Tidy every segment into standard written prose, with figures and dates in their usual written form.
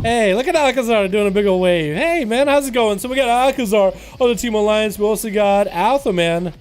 Hey, look at Alcazar doing a big ol' wave. Hey, man, how's it going? So we got Alcazar on the Team Alliance. We also got Alpha Man,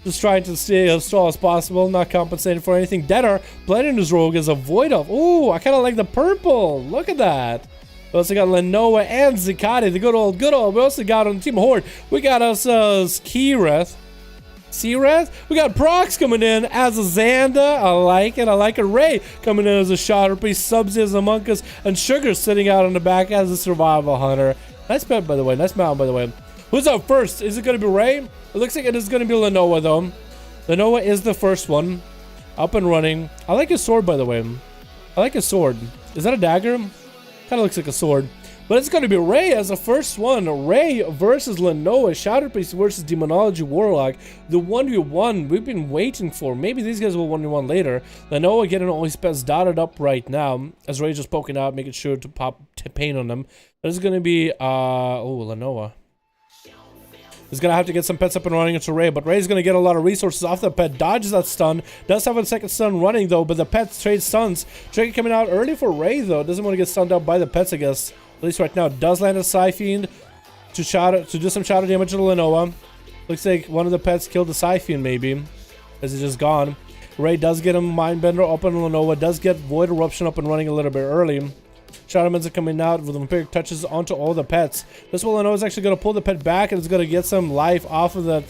just trying to stay as tall as possible, not compensating for anything. Deader, blending his rogue as a Void Elf. Ooh, I kind of like the purple. Look at that. We also got Lenoa and Zikati, the good old. We also got on the Team Horde, we got us Kireth. Searath? We got Prox coming in as a Xanda. I like it. I like a Ray coming in as a Shotter Priest. Subs as a Monkus. And Sugar sitting out on the back as a Survival Hunter. Nice pet, by the way. Nice mount, by the way. Who's up first? Is it going to be Ray? It looks like it is going to be Lenoa, though. Lenoa is the first one. Up and running. I like his sword, by the way. I like his sword. Is that a dagger? Kind of looks like a sword. But it's going to be Ray as the first one. Ray versus Lenoa. Shadow Priest versus Demonology Warlock. The 1v1 we've been waiting for. Maybe these guys will 1v1 later. Lenoa getting all his pets dotted up right now. As Ray just poking out, making sure to pop pain on them. But it's going to be, oh, Lenoa. He's going to have to get some pets up and running into Ray. But Ray's going to get a lot of resources off the pet. Dodges that stun. Does have a second stun running, though. But the pets trade stuns. Trigger coming out early for Ray, though. Doesn't want to get stunned up by the pets, I guess. At least right now. Does land a Psyfiend to do some shadow damage to Lenoa. Looks like one of the pets killed the Psyfiend, maybe. As it's just gone. Ray does get a Mindbender up on Lenoa. Does get Void Eruption up and running a little bit early. Shadowmans are coming out with Vampiric Touches onto all the pets. This one Lenoa is actually going to pull the pet back and it's going to get some life off of that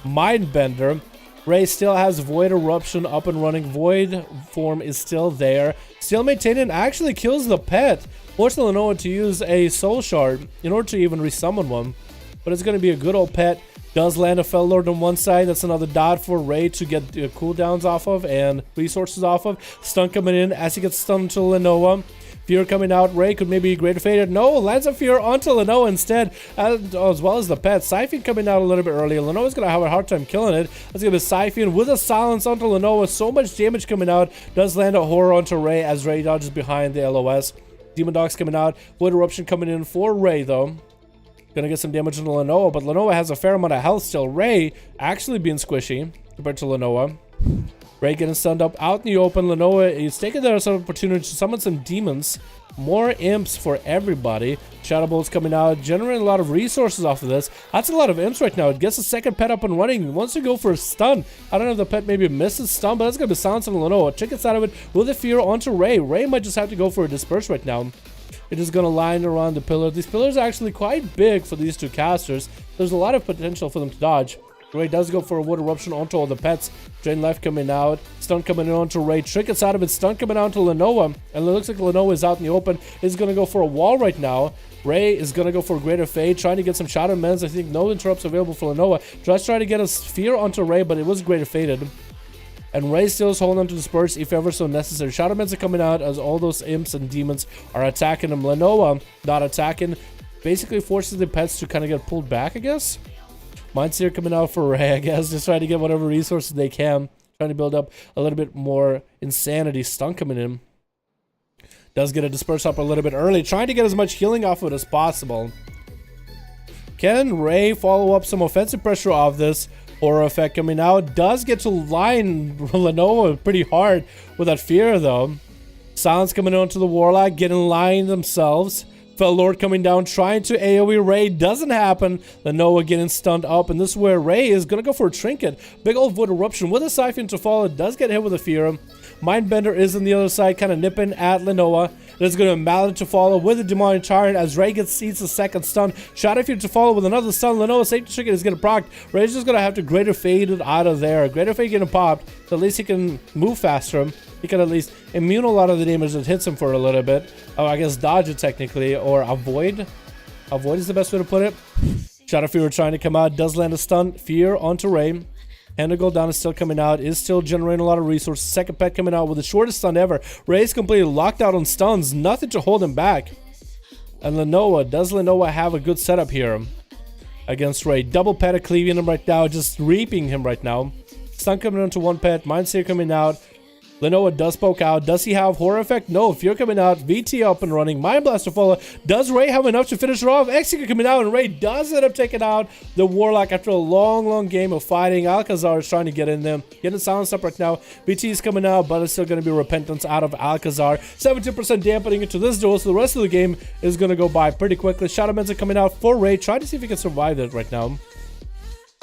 Mindbender. Ray still has Void Eruption up and running. Void form is still there. Still maintaining, actually kills the pet. Forcing Lenoa to use a Soul Shard in order to even resummon one. But it's going to be a good old pet. Does land a Fell Lord on one side. That's another dot for Ray to get cooldowns off of and resources off of. Stun coming in as he gets stunned to Lenoa. Fear coming out. Ray could maybe Greater Faded. No, lands a Fear onto Lenoa instead, as well as the pet. Psyfiend coming out a little bit early. Lenoa's going to have a hard time killing it. That's going to be Psyfiend with a silence onto Lenoa. So much damage coming out. Does land a Horror onto Ray as Ray dodges behind the LOS. Demon Dogs coming out. Void Eruption coming in for Ray, though. Gonna get some damage into Lenoa, but Lenoa has a fair amount of health still. Ray actually being squishy compared to Lenoa. Ray getting stunned up out in the open. Lenoa is taking their opportunity to summon some demons. More imps for everybody. Shadow Bolt's coming out, generating a lot of resources off of this. That's a lot of imps right now. It gets a second pet up and running. Wants to go for a stun. I don't know if the pet maybe misses stun, but that's going to be silencing Lenoa. Chickens out of it with a Fear onto Ray. Ray might just have to go for a Disperse right now. It is going to line around the pillar. These pillars are actually quite big for these two casters. There's a lot of potential for them to dodge. Ray does go for a Void Eruption onto all the pets. Drain Life coming out. Stun coming in onto Ray. Trinkets out of it. Stun coming out to Lenoa. And it looks like Lenoa is out in the open. Is going to go for a wall right now. Ray is going to go for a Greater Fade. Trying to get some Shadow Mends. I think no interrupts available for Lenoa. Just trying to get a Sphere onto Ray, but it was Greater Faded. And Ray still is holding on to the Disperse if ever so necessary. Shadow Mends are coming out as all those imps and demons are attacking him. Lenoa not attacking. Basically forces the pets to kind of get pulled back, I guess. Mindseer coming out for Ray, I guess. Just trying to get whatever resources they can. Trying to build up a little bit more insanity. Stun coming in. Does get a Disperse up a little bit early. Trying to get as much healing off of it as possible. Can Ray follow up some offensive pressure off this? Horror effect coming out. Does get to line Lenoa pretty hard with that Fear, though. Silence coming onto the Warlock. Getting line themselves. Fell Lord coming down, trying to AoE Ray. Doesn't happen. Lenoa getting stunned up. And this is where Ray is going to go for a Trinket. Big old Void Eruption with a Psyfiend to follow. Does get hit with a Fear. Mindbender is on the other side, kind of nipping at Lenoa. There's going to be Mallet to follow with a Demonic Tyrant as Ray eats a second stun. Shadow Fear to follow with another stun. Lenoa Safety Trinket is going to proc. Ray's just going to have to Greater Fade it out of there. Greater Fade getting popped, so at least he can move faster. He can at least immune a lot of the damage that hits him for a little bit. Oh, I guess dodge it technically, or avoid. Avoid is the best way to put it. Shadow Fear trying to come out, does land a stun. Fear onto Ray. Hand to go down is still coming out, is still generating a lot of resources. Second pet coming out with the shortest stun ever. Ray's completely locked out on stuns, nothing to hold him back. And Lenoa, does Lenoa have a good setup here against Ray? Double pet cleaving him right now, just reaping him right now. Stun coming onto one pet. Mindseer coming out. Lenoa does poke out. Does he have Horror Effect? No. Fear coming out. VT up and running. Mind Blast to follow. Does Ray have enough to finish it off? Executor coming out, and Ray does end up taking out the Warlock after a long game of fighting. Alcazar is trying to get in there. Getting silenced up right now. VT is coming out, but it's still going to be Repentance out of Alcazar. 70% dampening into this duel, so the rest of the game is going to go by pretty quickly. Shadow Men's are coming out for Ray. Trying to see if he can survive it right now.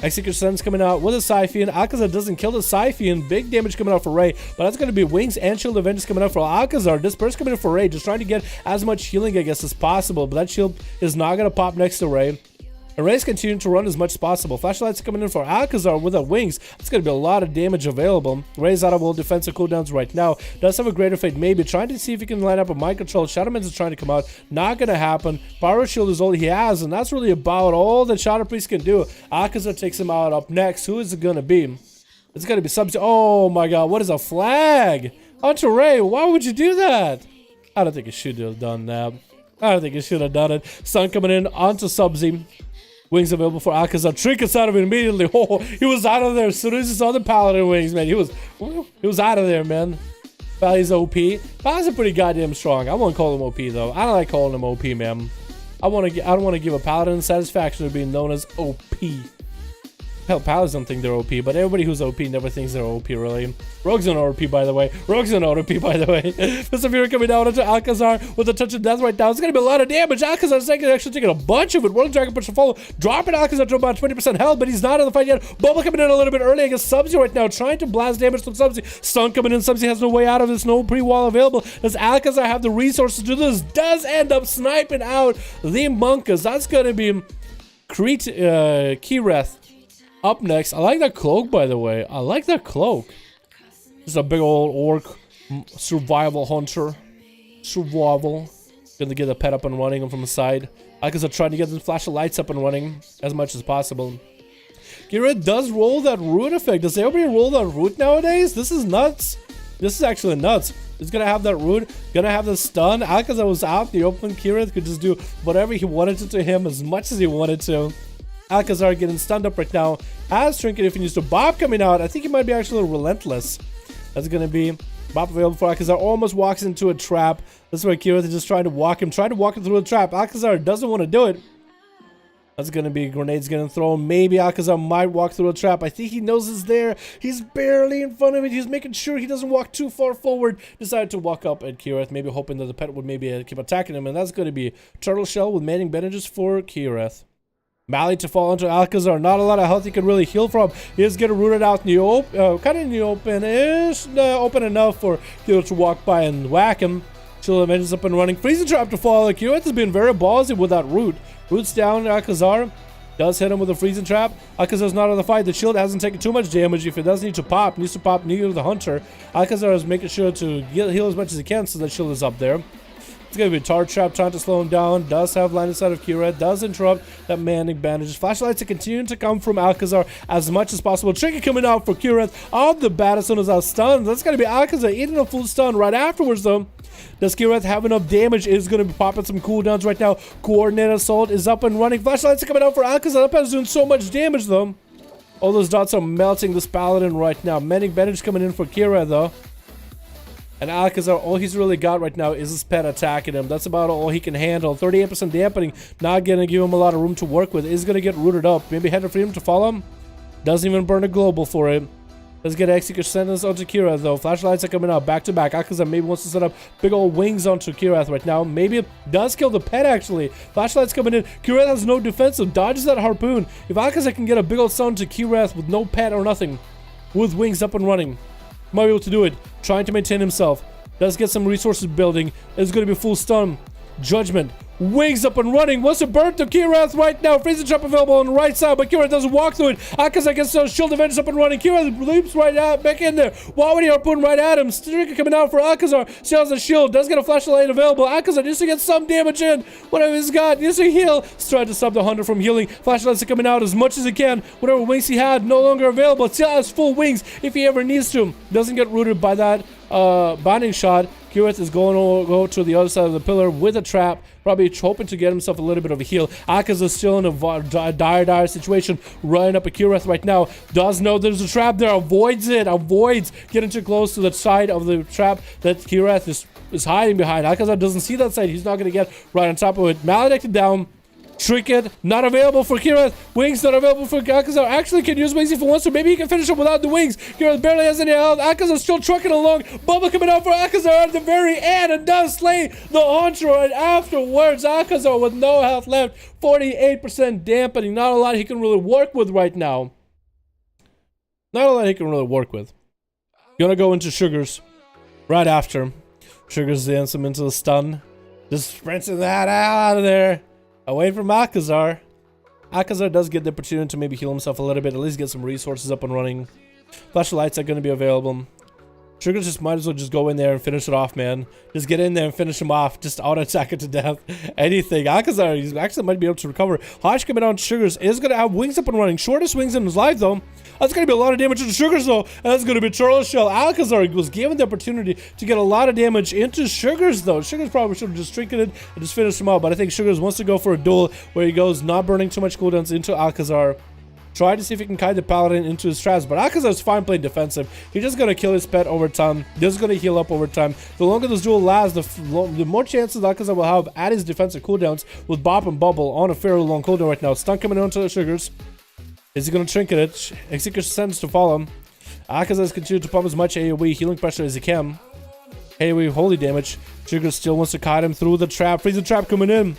Executor Sun's coming out with a Scythian. Alcazar doesn't kill the Scythian. Big damage coming out for Ray, but that's going to be Wings and Shield of Vengeance coming out for Alcazar. Disperse coming in for Ray, just trying to get as much healing, I guess, as possible, but that shield is not going to pop next to Ray. And Ray's continuing to run as much as possible. Flashlights coming in for Alcazar with the Wings. That's going to be a lot of damage available. Ray's out of all defensive cooldowns right now. Does have a Greater Fate, maybe. Trying to see if he can line up a Mind Control. Shadowman's is trying to come out. Not going to happen. Power Shield is all he has, and that's really about all that Shadow Priest can do. Alcazar takes him out. Up next, who is it going to be? It's going to be Sub-Zero. Oh my god, what is a flag? Onto Ray, why would you do that? I don't think he should have done that. I don't think he should have done it. Sun coming in onto Sub-Zero. Wings available for Alcazar. Trinkets out of it immediately. Oh, he was out of there as soon as he saw the Paladin wings, man. He was out of there, man. Valley's OP. Valley's pretty goddamn strong. I won't call him OP though. I don't like calling him OP, man. I don't want to give a Paladin satisfaction of being known as OP. Hell, Paladins don't think they're OP, but everybody who's OP never thinks they're OP, really. Rogue's an OP, by the way. Rogue's an OP, by the way. Persevere coming down into Alcazar with a touch of death right now. It's going to be a lot of damage. Alcazar's actually taking a bunch of it. Whirling Dragon Punch to follow. Dropping Alcazar to about 20% health, but he's not in the fight yet. Bubble coming in a little bit early against Sub-Zero right now, trying to blast damage from Sub-Zero. Stun coming in. Sub-Zero has no way out of this. No pre-wall available. Does Alcazar have the resources to do this? Does end up sniping out the Monkas. That's going to be Kireth. Up next, I like that cloak, by the way. I like that cloak. Just a big old orc survival hunter. Survival. Gonna get the pet up and running from the side. Alcazar trying to get the flash of lights up and running as much as possible. Gira does roll that root effect. Does everybody roll that root nowadays? This is nuts. This is actually nuts. He's gonna have that root, gonna have the stun. Alcazar was out in the open. Kirith could just do whatever he wanted to him as much as he wanted to. Alcazar getting stunned up right now. As Trinket, if he needs to Bob coming out, I think he might be actually a little relentless. That's going to be Bob available for Alcazar. Almost walks into a trap. This is where Kirith is just trying to walk him through a trap. Alcazar doesn't want to do it. That's going to be grenades getting thrown. Maybe Alcazar might walk through a trap. I think he knows it's there. He's barely in front of it. He's making sure he doesn't walk too far forward. Decided to walk up at Kirith, maybe hoping that the pet would maybe keep attacking him. And that's going to be Turtle Shell with Manning Bandages for Kirith. Mally to fall into Alcazar. Not a lot of health he can really heal from. He is getting rooted out in the open, kind of in the open-ish, open enough for Kilo to walk by and whack him. Shield of Vengeance up and running. Freezing Trap to fall. Kirith has been very ballsy with that root. Roots down. Alcazar does hit him with a Freezing Trap. Alcazar's not on the fight. The shield hasn't taken too much damage. If it does need to pop, needs to pop near the Hunter. Alcazar is making sure to heal as much as he can so that shield is up there. It's going to be Tar Trap trying to slow him down. Does have line of sight of Kirith. Does interrupt that Manning Bandages. Flashlights are continuing to come from Alcazar as much as possible. Tricky coming out for Kirith off the bat as soon as I stun. That's going to be Alcazar eating a full stun right afterwards though. Does Kirith have enough damage? Is going to be popping some cooldowns right now. Coordinated Assault is up and running. Flashlights are coming out for Alcazar. That pet is doing so much damage though. All those dots are melting this Paladin right now. Manning Bandage coming in for Kirith though. And Alcazar, all he's really got right now is his pet attacking him. That's about all he can handle. 38% dampening, not going to give him a lot of room to work with. Is going to get rooted up. Maybe Head of Freedom to follow him. Doesn't even burn a global for it. Let's get Executor Sentence onto Kirith though. Flashlights are coming out back to back. Alcazar maybe wants to set up big old wings onto Kirith right now. Maybe it does kill the pet actually. Flashlights coming in. Kirith has no defensive. Dodges that harpoon. If Alcazar can get a big old stun to Kirith with no pet or nothing, with wings up and running, might be able to do it. Trying to maintain himself. Does get some resources building. It's going to be full stun. Judgment. Wings up and running. Wants to burn to Kirith right now. Freezing Trap available on the right side, but Kirith doesn't walk through it. Alcazar gets those Shield of Vengeance up and running. Kirith leaps right out, back in there. Why would he harpoon right at him? Striker coming out for Alcazar. Still has a shield. Does get a flashlight available. Alcazar needs to get some damage in. Whatever he's got. Needs to heal. He's trying to stop the Hunter from healing. Flashlights are coming out as much as he can. Whatever wings he had, no longer available. Still has full wings if he ever needs to. Doesn't get rooted by that binding shot. Kirith is going to go to the other side of the pillar with a trap, probably hoping to get himself a little bit of a heal. Akaza is still in a dire situation, running up a Kirith right now. Does know there's a trap there, avoids it, avoids getting too close to the side of the trap that Kirith is hiding behind. Akaza doesn't see that side. He's not going to get right on top of it. Maledicted down. Trinket not available for Kirith. Wings not available for Akaza. Actually can use wings if he wants to. Maybe he can finish him without the wings. Kirith barely has any health. Akaza still trucking along. Bubba coming out for Akaza at the very end and does slay the Hunter. And afterwards, Akaza with no health left. 48% dampening. Not a lot he can really work with right now. Not a lot he can really work with. Gonna go into Sugars right after. Sugars dance him into the stun. Just sprinting that out of there. Away from Akazar. Akazar does get the opportunity to maybe heal himself a little bit, at least get some resources up and running. Flashlights are going to be available. Sugars just might as well just go in there and finish it off, man. Just get in there and finish him off. Just auto-attack it to death. Anything. Akazar, he actually might be able to recover. Hodge coming down to Sugars is going to have wings up and running. Shortest wings in his life, though. That's going to be a lot of damage to Sugars, though. And that's going to be Turtle Shell. Alcazar was given the opportunity to get a lot of damage into Sugars, though. Sugars probably should have just trinketed and just finished him out. But I think Sugars wants to go for a duel where he goes not burning too much cooldowns into Alcazar. Try to see if he can kite the Paladin into his traps. But Alcazar's fine playing defensive. He's just going to kill his pet over time. Just going to heal up over time. The longer this duel lasts, the more chances Alcazar will have at his defensive cooldowns with Bop and Bubble on a fairly long cooldown right now. Stun coming onto the Sugars. Is he going to trinket it? Execution sends to follow him. Alcazar has continued to pump as much AoE healing pressure as he can. AoE holy damage. Sugars still wants to kite him through the trap. Freeze the trap coming in.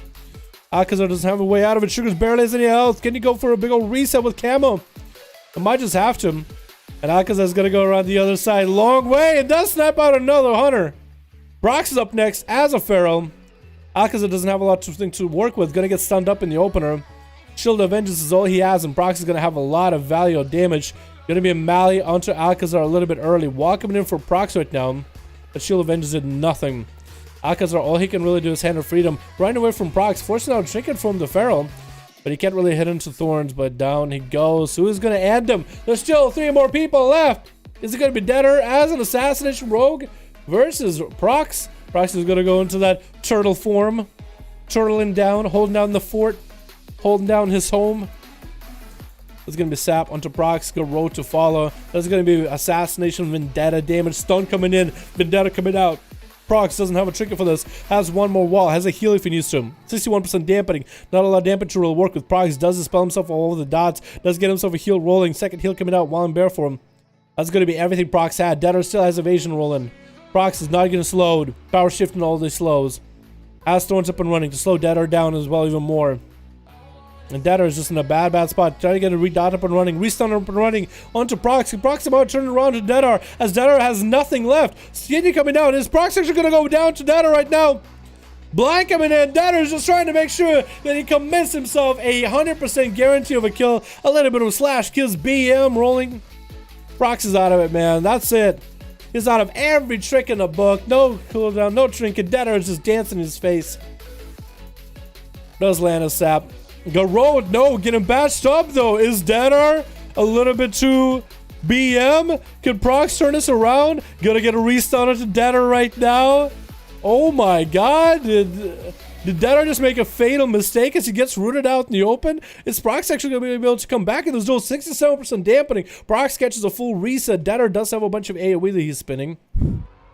Alcazar doesn't have a way out of it. Sugars barely has any health. Can he go for a big old reset with camo? I might just have to. And Alcazar's going to go around the other side. Long way. And does snap out another Hunter. Brox is up next as a Pharaoh. Alcazar doesn't have a lot to work with. Going to get stunned up in the opener. Shield of Vengeance is all he has, and Brox is going to have a lot of value of damage. Going to be a melee onto Alcazar a little bit early. Walking in for Prox right now. But Shield of Vengeance did nothing. Alcazar, all he can really do is Hand of Freedom. Running away from Prox, forcing out a trinket from the Pharaoh. But he can't really hit into Thorns, but down he goes. Who is going to end him? There's still 3 more people left. Is it going to be Deader as an Assassination Rogue versus Prox? Prox is going to go into that turtle form. Turtling down, holding down the fort. Holding down his home. There's going to be Sap onto Prox. Go road to follow. There's going to be Assassination, Vendetta damage. Stun coming in. Vendetta coming out. Prox doesn't have a trinket for this. Has one more wall. Has a heal if he needs to. 61% dampening. Not a lot of damage to really work with. Prox does dispel himself all over the dots. Does get himself a heal rolling. Second heal coming out while in bear form. That's going to be everything Prox had. Deader still has evasion rolling. Prox is not getting slowed. Power shifting all these slows. Has Thorns up and running to slow Deader down as well even more. And Deader is just in a bad spot. Trying to get a redot up and running. Restun up and running onto Prox. Prox about turning around to Deader as Deader has nothing left. Skinny coming down. Is Prox actually going to go down to Deader right now? Blind coming in. Deader is just trying to make sure that he commits himself a 100% guarantee of a kill. A little bit of a slash kills BM rolling. Prox is out of it, man. That's it. He's out of every trick in the book. No cooldown, no trinket. Deader is just dancing in his face. Does land a sap. Go road, no, getting bashed up though. Is Deader a little bit too BM? Can Prox turn this around? Gonna get a restun to Deader right now. Oh my god, did Deader just make a fatal mistake as he gets rooted out in the open? Is Prox actually gonna be able to come back in this duel? 67% dampening. Prox catches a full reset. Deader does have a bunch of AoE that he's spinning.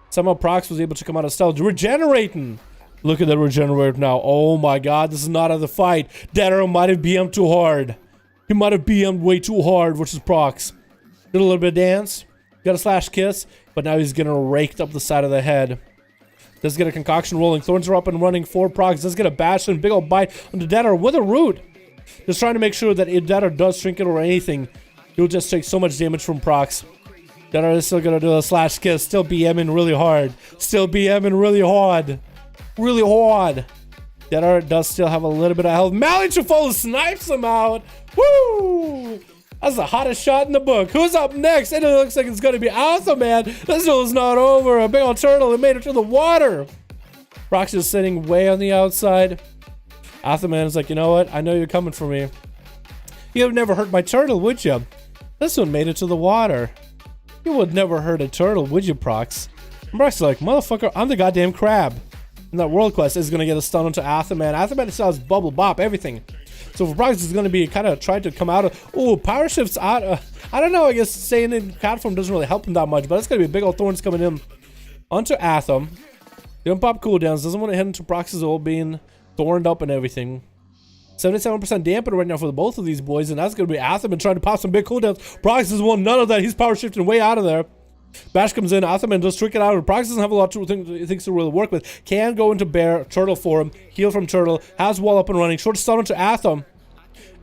Somehow Prox was able to come out of stealth. Regenerating. Look at that regenerate now. Oh my god, this is not of the fight. Deader might have BM'd too hard. He might have BM'd way too hard versus Prox. Did a little bit of dance. Got a slash kiss. But now he's getting raked up the side of the head. Does get a concoction rolling. Thorns are up and running for Prox. Does get a bash and big old bite onto Deader with a root. Just trying to make sure that if Deader does trinket or anything, he'll just take so much damage from Prox. Deader is still going to do a slash kiss. Still BMing really hard. Still BMing really hard. Really hard. Deader does still have a little bit of health. Malachifol snipes him out. Woo! That's the hottest shot in the book. Who's up next? And it looks like it's going to be Alpha Man. This duel is not over. A big old turtle that made it to the water. Prox is sitting way on the outside. Alpha Man is like, you know what? I know you're coming for me. You would never hurt my turtle, would you? This one made it to the water. You would never hurt a turtle, would you, Prox? Brock's like, motherfucker, I'm the goddamn crab. And that world quest is gonna get a stun onto Athaman. Athaman still has bubble bop, everything. So for Brox, is gonna be kind of trying to come out of. Oh, power shifts out. I don't know. I guess staying in cat form doesn't really help him that much. But it's gonna be big old thorns coming in onto Atham. Don't pop cooldowns. Doesn't want to hit into Brox's ult being thorned up and everything. 77% dampen right now for both of these boys, and that's gonna be Athaman trying to pop some big cooldowns. Brox doesn't want none of that. He's power shifting way out of there. Bash comes in, Athaman does trick it out. Brox doesn't have a lot to things to really work with. Can go into bear, turtle for him, heal from turtle, has wall up and running, short stun into Atham.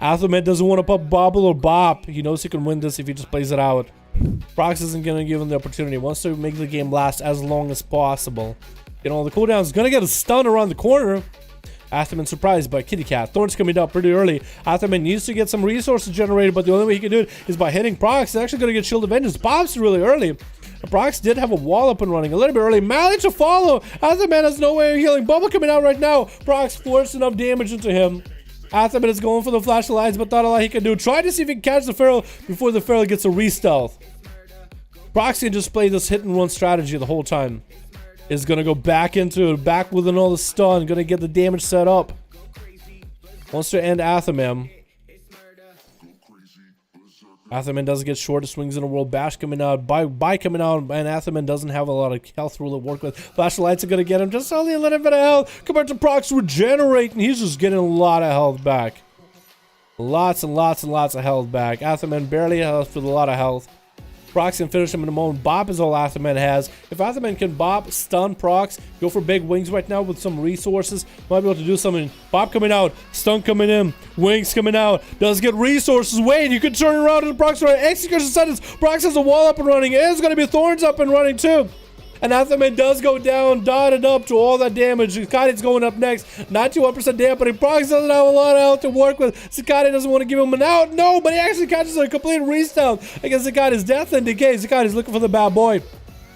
Athaman doesn't want to pop bobble or bop. He knows he can win this if he just plays it out. Brox isn't gonna give him the opportunity. He wants to make the game last as long as possible. You know, the cooldown's gonna get a stun around the corner. Athaman surprised by Kitty Cat. Thorns coming up pretty early. Athaman needs to get some resources generated, but the only way he can do it is by hitting Brox. He's actually gonna get Shield of Vengeance. Pops really early. Brox did have a wall up and running a little bit early. Mally to follow. Athaman has no way of healing. Bubble coming out right now. Brox forced enough damage into him. Athaman is going for the flash of lights, but not a lot he can do. Try to see if he can catch the Feral before the Feral gets a re-stealth. Brox can just play this hit and run strategy the whole time. Is gonna go back into it, back with another stun. Gonna get the damage set up. Wants to end Athaman. Athaman doesn't get short, swings in a world. Bash coming out, by coming out, and Athaman doesn't have a lot of health rule to work with. Flash of lights are gonna get him just only a little bit of health compared to Brox regenerating. He's just getting a lot of health back. Lots and lots and lots of health back. Athaman barely has with a lot of health. Brox can finish him in a moment. Bop is all Athaman has. If Athaman can bop, stun Prox, go for big wings right now with some resources, might be able to do something. Bop coming out, stun coming in, wings coming out, does get resources. Wait, you can turn around to Prox right. Execution sentence. Prox has a wall up and running. It's going to be thorns up and running too. And Athaman does go down, dotted up to all that damage. Zakati's going up next. 91% dampening. Prox doesn't have a lot of health to work with. Zakati doesn't want to give him an out. No, but he actually catches a complete restyle against Zakati's death and decay. Zakati's looking for the bad boy.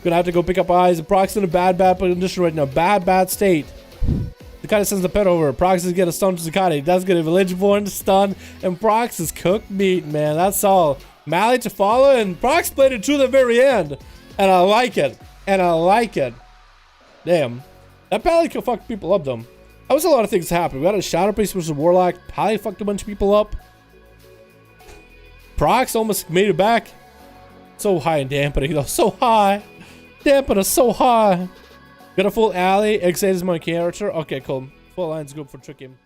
Gonna have to go pick up eyes. Prox in a bad condition right now. Bad state. Zakati sends the pet over. Prox is getting a stun to Zakati. That's gonna be eligible to stun. And Prox is cooked meat, man. That's all. Mally to follow, and Prox played it to the very end. And I like it. And I like it. Damn. That Paladin can fuck people up, though. That was a lot of things happening. We got a Shadow Priest versus Warlock. Paladin fucked a bunch of people up. Prox almost made it back. So high in dampening, though. So high. Dampener so high. Got a full alley. X8 is my character. Okay, cool. Full lines good for tricking.